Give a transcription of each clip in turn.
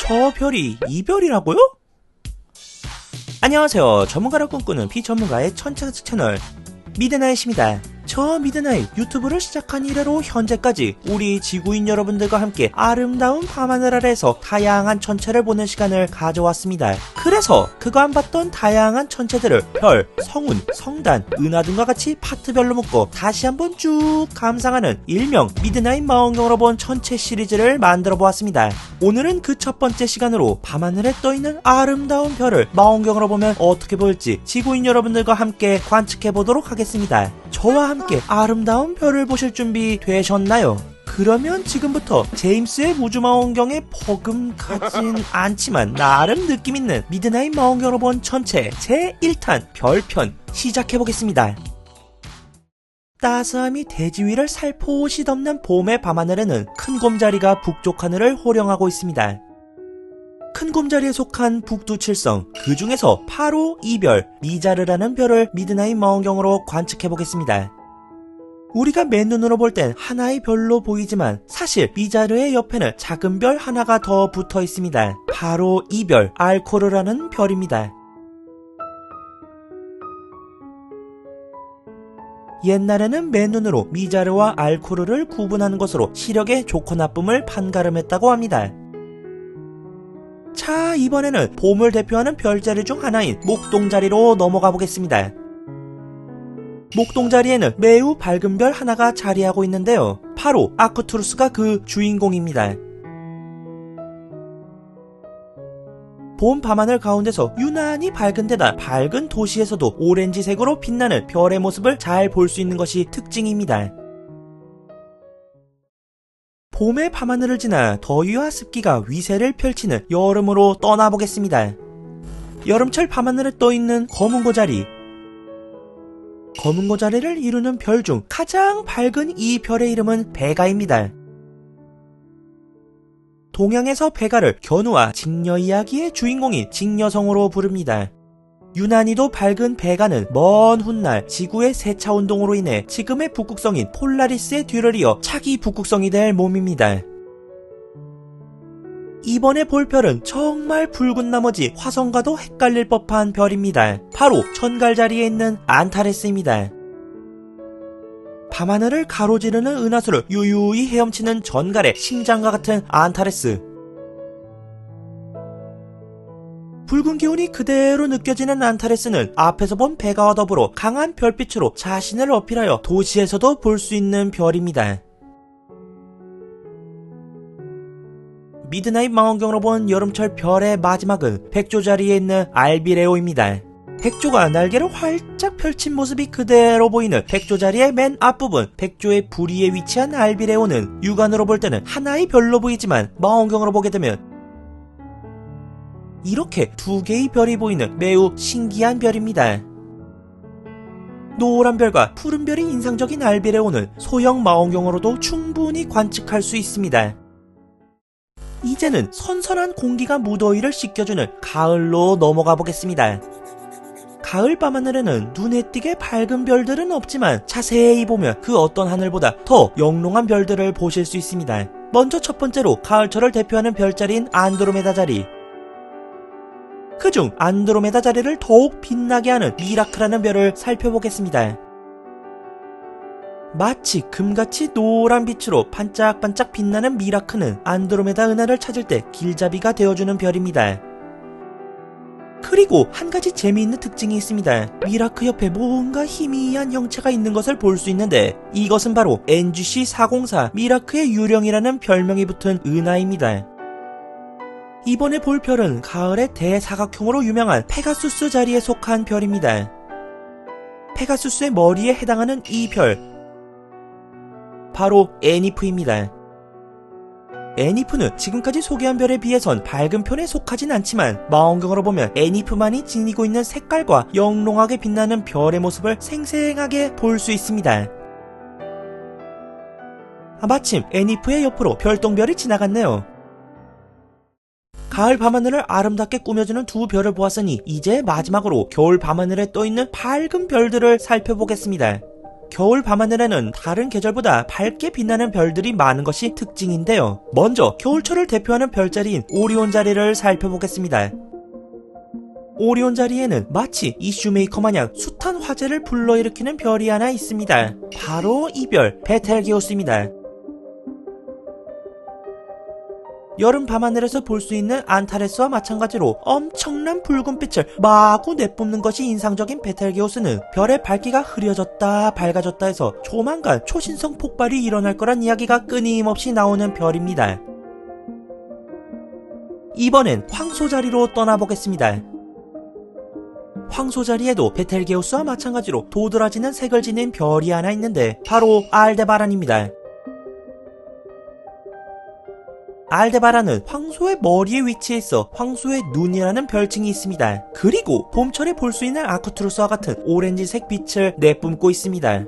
저 별이 이 별이라고요? 안녕하세요. 전문가를 꿈꾸는 비전문가의 천차적 채널 미드나잇입니다. 저 미드나잇 유튜브를 시작한 이래로 현재까지 우리 지구인 여러분들과 함께 아름다운 밤하늘 아래에서 다양한 천체를 보는 시간을 가져왔습니다. 그래서 그간 봤던 다양한 천체들을 별, 성운, 성단, 은하 등과 같이 파트별로 묶고 다시 한번 쭉 감상하는 일명 미드나잇 망원경으로 본 천체 시리즈를 만들어 보았습니다. 오늘은 그 첫 번째 시간으로 밤하늘에 떠있는 아름다운 별을 망원경으로 보면 어떻게 보일지 지구인 여러분들과 함께 관측해 보도록 하겠습니다. 저와 함께 아름다운 별을 보실 준비 되셨나요? 그러면 지금부터 제임스의 우주망원경에 버금가진 않지만 나름 느낌있는 미드나잇 망원경으로 본 천체 제1탄 별편 시작해보겠습니다. 따스함이 대지 위를 살포시 덮는 봄의 밤하늘에는 큰 곰자리가 북쪽 하늘을 호령하고 있습니다. 큰 곰자리에 속한 북두칠성, 그 중에서 8호 2별 미자르라는 별을 미드나잇 망원경으로 관측해보겠습니다. 우리가 맨눈으로 볼 땐 하나의 별로 보이지만 사실 미자르의 옆에는 작은 별 하나가 더 붙어 있습니다. 바로 이 별, 알코르라는 별입니다. 옛날에는 맨눈으로 미자르와 알코르를 구분하는 것으로 시력의 좋고 나쁨을 판가름했다고 합니다. 자, 이번에는 봄을 대표하는 별자리 중 하나인 목동자리로 넘어가 보겠습니다. 목동자리에는 매우 밝은 별 하나가 자리하고 있는데요. 바로 아크투루스가 그 주인공입니다. 봄 밤하늘 가운데서 유난히 밝은 데다 밝은 도시에서도 오렌지색으로 빛나는 별의 모습을 잘 볼 수 있는 것이 특징입니다. 봄의 밤하늘을 지나 더위와 습기가 위세를 펼치는 여름으로 떠나보겠습니다. 여름철 밤하늘에 떠있는 검은고자리. 검은고자리를 이루는 별 중 가장 밝은 이 별의 이름은 베가입니다. 동양에서 베가를 견우와 직녀 이야기의 주인공인 직녀성으로 부릅니다. 유난히도 밝은 베가는 먼 훗날 지구의 세차운동으로 인해 지금의 북극성인 폴라리스의 뒤를 이어 차기 북극성이 될 몸입니다. 이번에 볼 별은 정말 붉은 나머지 화성과도 헷갈릴 법한 별입니다. 바로 전갈자리에 있는 안타레스입니다. 밤하늘을 가로지르는 은하수를 유유히 헤엄치는 전갈의 심장과 같은 안타레스. 붉은 기운이 그대로 느껴지는 안타레스는 앞에서 본 베가와 더불어 강한 별빛으로 자신을 어필하여 도시에서도 볼 수 있는 별입니다. 미드나잇 망원경으로 본 여름철 별의 마지막은 백조자리에 있는 알비레오입니다. 백조가 날개를 활짝 펼친 모습이 그대로 보이는 백조자리의 맨 앞부분, 백조의 부리에 위치한 알비레오는 육안으로 볼 때는 하나의 별로 보이지만 망원경으로 보게 되면 이렇게 두 개의 별이 보이는 매우 신기한 별입니다. 노란 별과 푸른 별이 인상적인 알비레오는 소형 망원경으로도 충분히 관측할 수 있습니다. 이제는 선선한 공기가 무더위를 씻겨주는 가을로 넘어가 보겠습니다. 가을 밤하늘에는 눈에 띄게 밝은 별들은 없지만 자세히 보면 그 어떤 하늘보다 더 영롱한 별들을 보실 수 있습니다. 먼저 첫 번째로 가을철을 대표하는 별자리인 안드로메다 자리. 그중 안드로메다 자리를 더욱 빛나게 하는 미라크라는 별을 살펴보겠습니다. 마치 금같이 노란 빛으로 반짝반짝 빛나는 미라크는 안드로메다 은하를 찾을 때 길잡이가 되어주는 별입니다. 그리고 한 가지 재미있는 특징이 있습니다. 미라크 옆에 뭔가 희미한 형체가 있는 것을 볼 수 있는데 이것은 바로 NGC404 미라크의 유령이라는 별명이 붙은 은하입니다. 이번에 볼 별은 가을의 대사각형으로 유명한 페가수스 자리에 속한 별입니다. 페가수스의 머리에 해당하는 이 별, 바로 애니프입니다. 애니프는 지금까지 소개한 별에 비해선 밝은 편에 속하진 않지만 망원경으로 보면 애니프만이 지니고 있는 색깔과 영롱하게 빛나는 별의 모습을 생생하게 볼 수 있습니다. 마침 애니프의 옆으로 별똥별이 지나갔네요. 가을 밤하늘을 아름답게 꾸며주는 두 별을 보았으니 이제 마지막으로 겨울 밤하늘에 떠있는 밝은 별들을 살펴보겠습니다. 겨울 밤하늘에는 다른 계절보다 밝게 빛나는 별들이 많은 것이 특징인데요. 먼저 겨울철을 대표하는 별자리인 오리온 자리를 살펴보겠습니다. 오리온 자리에는 마치 이슈메이커 마냥 숱한 화재를 불러일으키는 별이 하나 있습니다. 바로 이 별, 베텔게우스입니다. 여름 밤하늘에서 볼 수 있는 안타레스와 마찬가지로 엄청난 붉은빛을 마구 내뿜는 것이 인상적인 베텔게우스는 별의 밝기가 흐려졌다 밝아졌다 해서 조만간 초신성 폭발이 일어날 거란 이야기가 끊임없이 나오는 별입니다. 이번엔 황소자리로 떠나보겠습니다. 황소자리에도 베텔게우스와 마찬가지로 도드라지는 색을 지닌 별이 하나 있는데 바로 알데바란입니다. 알데바란은 황소의 머리에 위치해 있어 황소의 눈이라는 별칭이 있습니다. 그리고 봄철에 볼 수 있는 아크투루스와 같은 오렌지색 빛을 내뿜고 있습니다.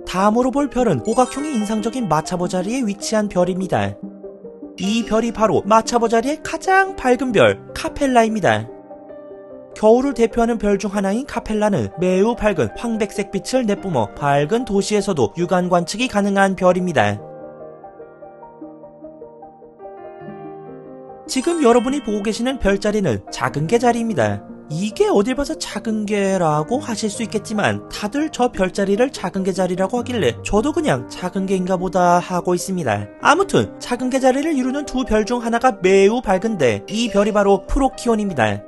다음으로 볼 별은 오각형이 인상적인 마차보 자리에 위치한 별입니다. 이 별이 바로 마차보 자리의 가장 밝은 별, 카펠라입니다. 겨울을 대표하는 별 중 하나인 카펠라는 매우 밝은 황백색 빛을 내뿜어 밝은 도시에서도 육안 관측이 가능한 별입니다. 지금 여러분이 보고 계시는 별자리는 작은 개 자리입니다. 이게 어딜 봐서 작은 개라고 하실 수 있겠지만 다들 저 별자리를 작은 개 자리라고 하길래 저도 그냥 작은 개인가 보다 하고 있습니다. 아무튼 작은 개 자리를 이루는 두 별 중 하나가 매우 밝은데 이 별이 바로 프로키온입니다.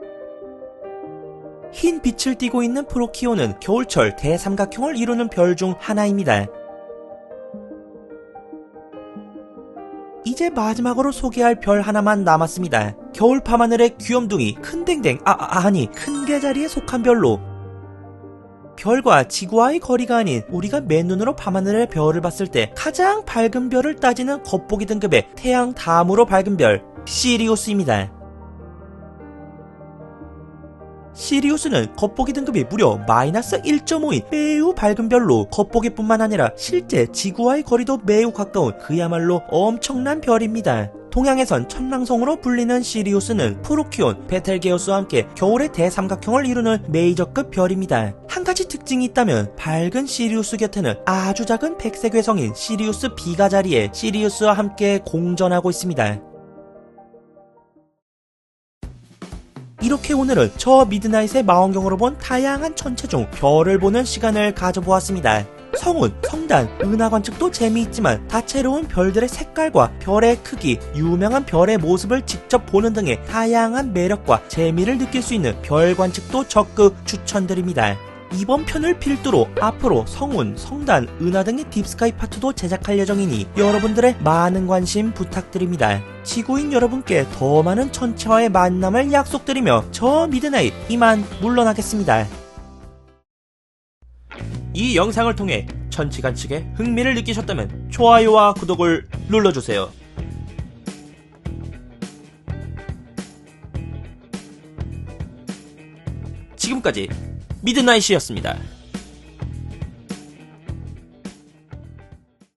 흰 빛을 띠고 있는 프로키온은 겨울철 대삼각형을 이루는 별 중 하나입니다. 이제 마지막으로 소개할 별 하나만 남았습니다. 겨울 밤하늘의 귀염둥이 큰댕댕 큰 개자리에 속한 별로 별과 지구와의 거리가 아닌 우리가 맨눈으로 밤하늘의 별을 봤을 때 가장 밝은 별을 따지는 겉보기 등급의 태양 다음으로 밝은 별 시리우스입니다. 시리우스는 겉보기 등급이 무려 마이너스 1.5인 매우 밝은 별로 겉보기뿐만 아니라 실제 지구와의 거리도 매우 가까운 그야말로 엄청난 별입니다. 동양에선 천랑성으로 불리는 시리우스는 프로키온, 베텔게우스와 함께 겨울의 대삼각형을 이루는 메이저급 별입니다. 한 가지 특징이 있다면 밝은 시리우스 곁에는 아주 작은 백색 외성인 시리우스 B가 자리에 시리우스와 함께 공전하고 있습니다. 이렇게 오늘은 저 미드나잇의 망원경으로 본 다양한 천체 중 별을 보는 시간을 가져보았습니다. 성운, 성단, 은하 관측도 재미있지만 다채로운 별들의 색깔과 별의 크기, 유명한 별의 모습을 직접 보는 등의 다양한 매력과 재미를 느낄 수 있는 별 관측도 적극 추천드립니다. 이번 편을 필두로 앞으로 성운, 성단, 은하 등의 딥스카이 파트도 제작할 예정이니 여러분들의 많은 관심 부탁드립니다. 지구인 여러분께 더 많은 천체와의 만남을 약속드리며 저 미드나잇 이만 물러나겠습니다. 이 영상을 통해 천체 관측에 흥미를 느끼셨다면 좋아요와 구독을 눌러주세요. 지금까지 미드나잇이었습니다.